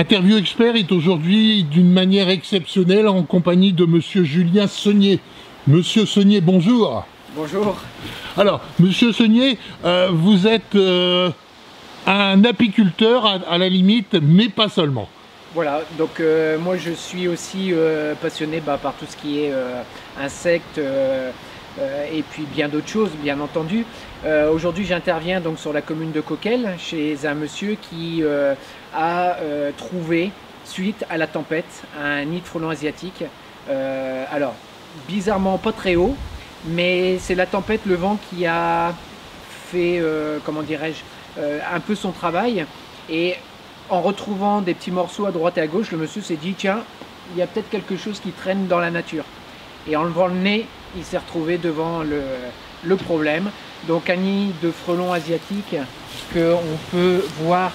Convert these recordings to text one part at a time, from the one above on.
Interview Expert est aujourd'hui d'une manière exceptionnelle en compagnie de Monsieur Julien Saunier. Monsieur Saunier, bonjour. Bonjour. Alors, Monsieur Saunier, vous êtes un apiculteur à la limite, mais pas seulement. Voilà, donc moi je suis aussi passionné par tout ce qui est insectes et puis bien d'autres choses, bien entendu. Aujourd'hui j'interviens donc sur la commune de Coquelles chez un monsieur qui a trouvé, suite à la tempête, un nid de frelons asiatiques. Alors, bizarrement pas très haut, mais c'est la tempête, le vent qui a fait, comment dirais-je, un peu son travail. Et en retrouvant des petits morceaux à droite et à gauche, le monsieur s'est dit, tiens, il y a peut-être quelque chose qui traîne dans la nature. Et en levant le nez, il s'est retrouvé devant le problème. Donc un nid de frelons asiatiques qu'on peut voir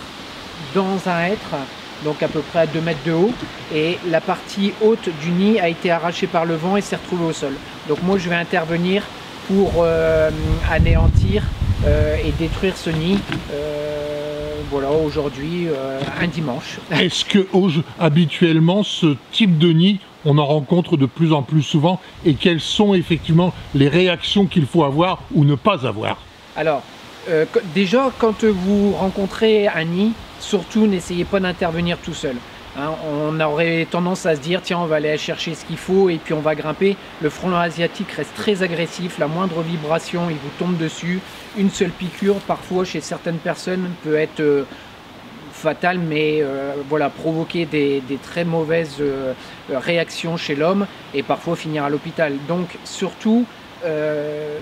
dans un hêtre, donc à peu près à 2 mètres de haut. Et la partie haute du nid a été arrachée par le vent et s'est retrouvée au sol. Donc moi je vais intervenir pour anéantir et détruire ce nid. Voilà, aujourd'hui, un dimanche. Est-ce que habituellement ce type de nid, on en rencontre de plus en plus souvent, et quelles sont effectivement les réactions qu'il faut avoir ou ne pas avoir? Alors, déjà, quand vous rencontrez un nid, surtout n'essayez pas d'intervenir tout seul. Hein, on aurait tendance à se dire, tiens, on va aller chercher ce qu'il faut et puis on va grimper. Le frelon asiatique reste très agressif, la moindre vibration, il vous tombe dessus. Une seule piqûre, parfois, chez certaines personnes, peut être fatale, mais voilà, provoquer des très mauvaises réactions chez l'homme et parfois finir à l'hôpital. Donc, surtout,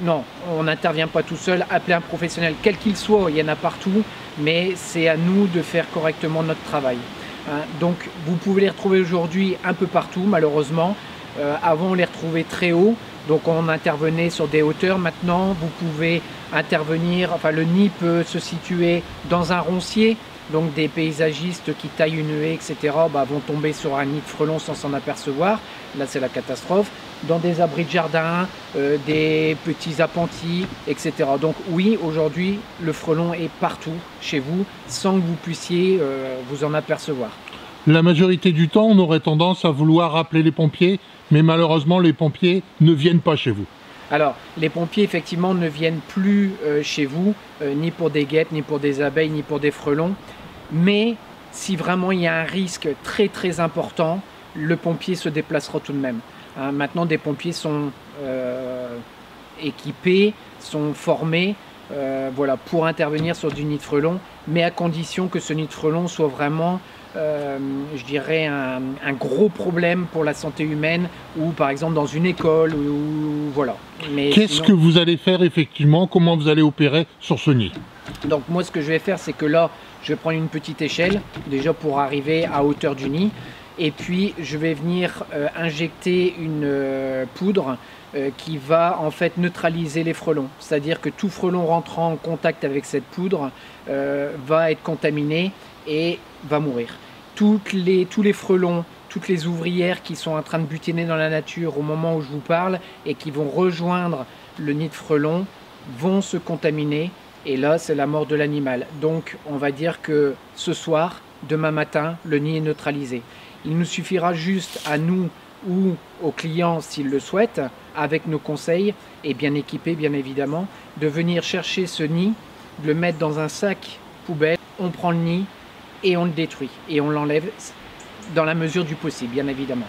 non, on n'intervient pas tout seul, appelez un professionnel, quel qu'il soit, il y en a partout, mais c'est à nous de faire correctement notre travail. Donc vous pouvez les retrouver aujourd'hui un peu partout malheureusement. Avant on les retrouvait très haut, donc on intervenait sur des hauteurs. Maintenant vous pouvez intervenir, enfin le nid peut se situer dans un roncier, donc des paysagistes qui taillent une haie, etc. Vont tomber sur un nid de frelons sans s'en apercevoir. Là c'est la catastrophe. Dans des abris de jardin, des petits appentis, etc. Donc oui, aujourd'hui, le frelon est partout chez vous, sans que vous puissiez vous en apercevoir. La majorité du temps, on aurait tendance à vouloir appeler les pompiers, mais malheureusement, les pompiers ne viennent pas chez vous. Alors, les pompiers, effectivement, ne viennent plus chez vous, ni pour des guêpes, ni pour des abeilles, ni pour des frelons. Mais si vraiment il y a un risque très très important, le pompier se déplacera tout de même. Maintenant, des pompiers sont équipés, sont formés voilà, pour intervenir sur du nid de frelons, mais à condition que ce nid de frelons soit vraiment, je dirais, un gros problème pour la santé humaine, ou par exemple dans une école, ou voilà. Qu'est-ce que vous allez faire effectivement? Comment vous allez opérer sur ce nid? Donc moi, ce que je vais faire, c'est que là, je vais prendre une petite échelle, déjà pour arriver à hauteur du nid. Et puis je vais venir injecter une poudre qui va en fait neutraliser les frelons. C'est-à-dire que tout frelon rentrant en contact avec cette poudre va être contaminé et va mourir. Tous les frelons, toutes les ouvrières qui sont en train de butiner dans la nature au moment où je vous parle et qui vont rejoindre le nid de frelons vont se contaminer et là c'est la mort de l'animal. Donc on va dire que ce soir, demain matin, le nid est neutralisé. Il nous suffira juste à nous ou aux clients s'ils le souhaitent, avec nos conseils et bien équipés bien évidemment, de venir chercher ce nid, de le mettre dans un sac poubelle, on prend le nid et on le détruit et on l'enlève dans la mesure du possible bien évidemment.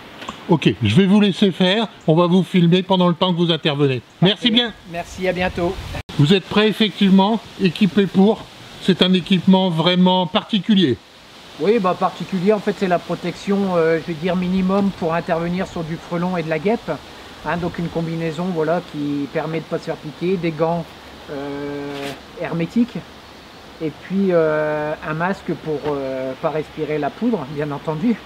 Ok, je vais vous laisser faire, on va vous filmer pendant le temps que vous intervenez. Merci bien. Merci, à bientôt. Vous êtes prêts effectivement, équipés pour? C'est un équipement vraiment particulier. Oui, particulier, en fait c'est la protection, je vais dire minimum pour intervenir sur du frelon et de la guêpe. Donc une combinaison voilà, qui permet de ne pas se faire piquer, des gants hermétiques et puis un masque pour pas respirer la poudre, bien entendu.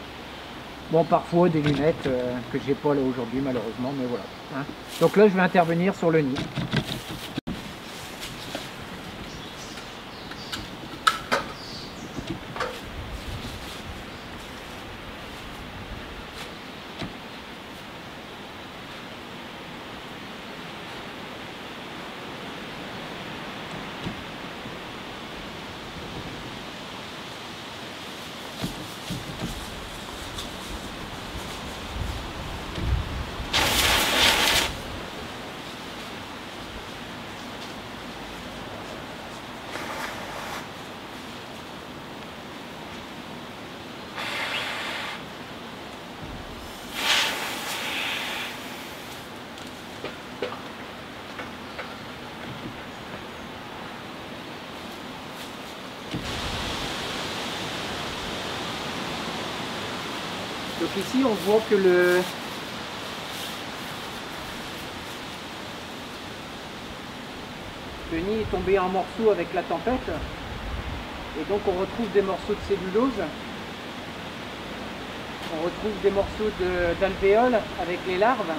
Bon, parfois des lunettes que j'ai pas là aujourd'hui malheureusement, mais voilà. Donc là je vais intervenir sur le nid. Donc ici on voit que le nid est tombé en morceaux avec la tempête. Et donc on retrouve des morceaux de cellulose. On retrouve des morceaux d'alvéoles avec les larves.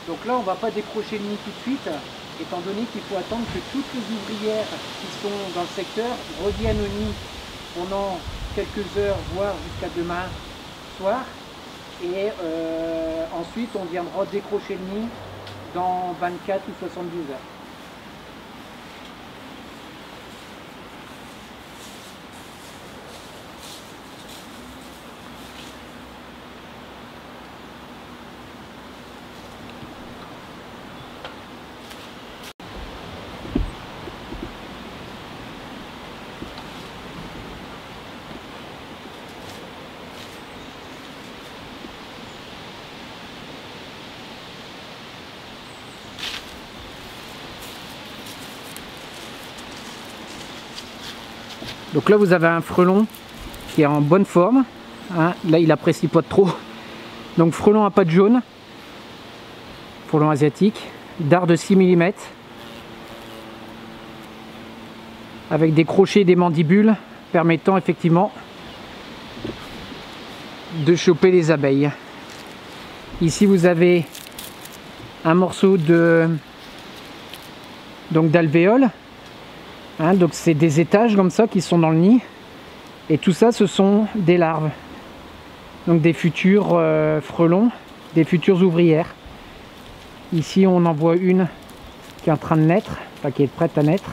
Donc là, on ne va pas décrocher le nid tout de suite, étant donné qu'il faut attendre que toutes les ouvrières qui sont dans le secteur reviennent au nid pendant quelques heures, voire jusqu'à demain soir. Et ensuite, on viendra décrocher le nid dans 24 ou 72 heures. Donc là vous avez un frelon qui est en bonne forme, hein. Là il apprécie pas trop. Donc frelon à pattes jaunes, frelon asiatique, dard de 6 mm, avec des crochets et des mandibules permettant effectivement de choper les abeilles. Ici vous avez un morceau d'alvéole. Hein, donc c'est des étages comme ça qui sont dans le nid, et tout ça ce sont des larves, donc des futurs frelons, des futures ouvrières. Ici on en voit une qui est en train de naître, enfin qui est prête à naître.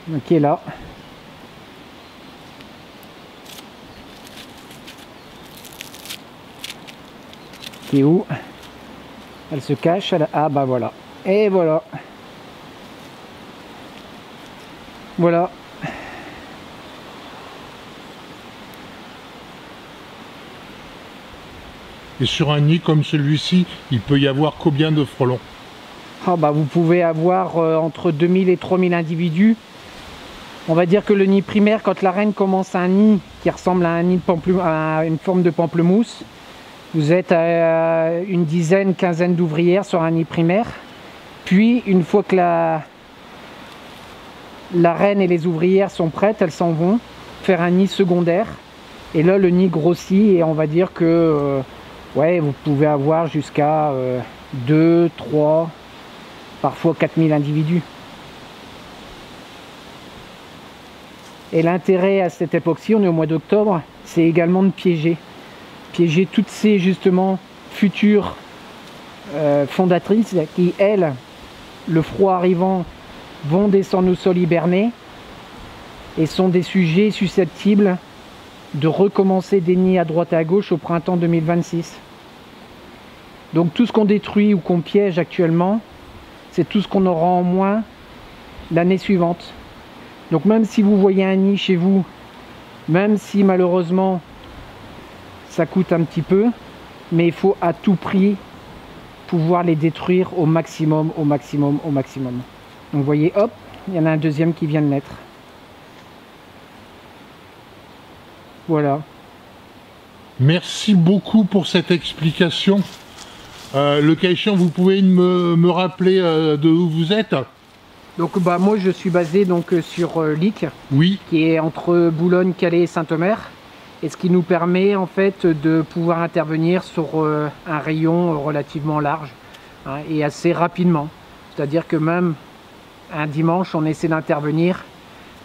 Donc qui est là. Qui est où? Elle se cache, ah bah voilà, et voilà, voilà. Et sur un nid comme celui-ci, il peut y avoir combien de frelons? Ah bah vous pouvez avoir entre 2000 et 3000 individus. On va dire que le nid primaire, quand la reine commence un nid qui ressemble à un nid de à une forme de pamplemousse, vous êtes à une dizaine, quinzaine d'ouvrières sur un nid primaire. Puis, une fois que la reine et les ouvrières sont prêtes, elles s'en vont faire un nid secondaire. Et là, le nid grossit et on va dire que ouais, vous pouvez avoir jusqu'à 2, 3, parfois 4000 individus. Et l'intérêt à cette époque-ci, on est au mois d'octobre, c'est également de piéger toutes ces justement futures fondatrices qui, elles, le froid arrivant, vont descendre au sol hiberner et sont des sujets susceptibles de recommencer des nids à droite et à gauche au printemps 2026. Donc tout ce qu'on détruit ou qu'on piège actuellement, c'est tout ce qu'on aura en moins l'année suivante. Donc même si vous voyez un nid chez vous, même si malheureusement ça coûte un petit peu, mais il faut à tout prix pouvoir les détruire au maximum, au maximum, au maximum. Donc vous voyez, hop, il y en a un deuxième qui vient de naître. Voilà. Merci beaucoup pour cette explication. Le cas échéant, vous pouvez me rappeler de où vous êtes? Donc bah, moi je suis basé donc, sur Lic, oui, qui est entre Boulogne, Calais et Saint-Omer. Et ce qui nous permet en fait de pouvoir intervenir sur un rayon relativement large, hein, et assez rapidement. C'est-à-dire que même un dimanche, on essaie d'intervenir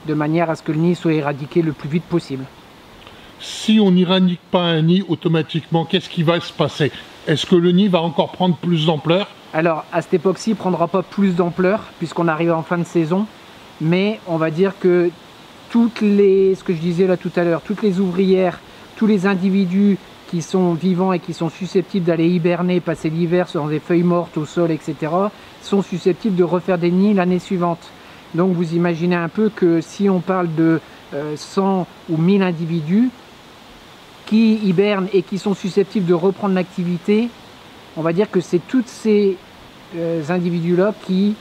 de manière à ce que le nid soit éradiqué le plus vite possible. Si on n'éradique pas un nid automatiquement, qu'est-ce qui va se passer? Est-ce que le nid va encore prendre plus d'ampleur? Alors à cette époque-ci, il ne prendra pas plus d'ampleur puisqu'on arrive en fin de saison, mais on va dire que ce que je disais là tout à l'heure, toutes les ouvrières, tous les individus qui sont vivants et qui sont susceptibles d'aller hiberner, passer l'hiver dans des feuilles mortes au sol, etc., sont susceptibles de refaire des nids l'année suivante. Donc vous imaginez un peu que si on parle de 100 ou 1000 individus qui hibernent et qui sont susceptibles de reprendre l'activité, on va dire que c'est tous ces individus-là qui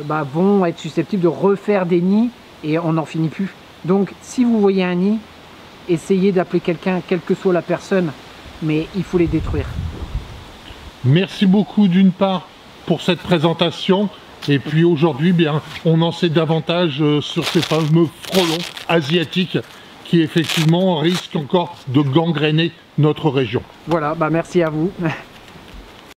vont être susceptibles de refaire des nids et on n'en finit plus. Donc si vous voyez un nid, essayez d'appeler quelqu'un, quelle que soit la personne, mais il faut les détruire. Merci beaucoup d'une part pour cette présentation, et puis aujourd'hui bien on en sait davantage sur ces fameux frelons asiatiques qui effectivement risquent encore de gangréner notre région. Voilà, merci à vous.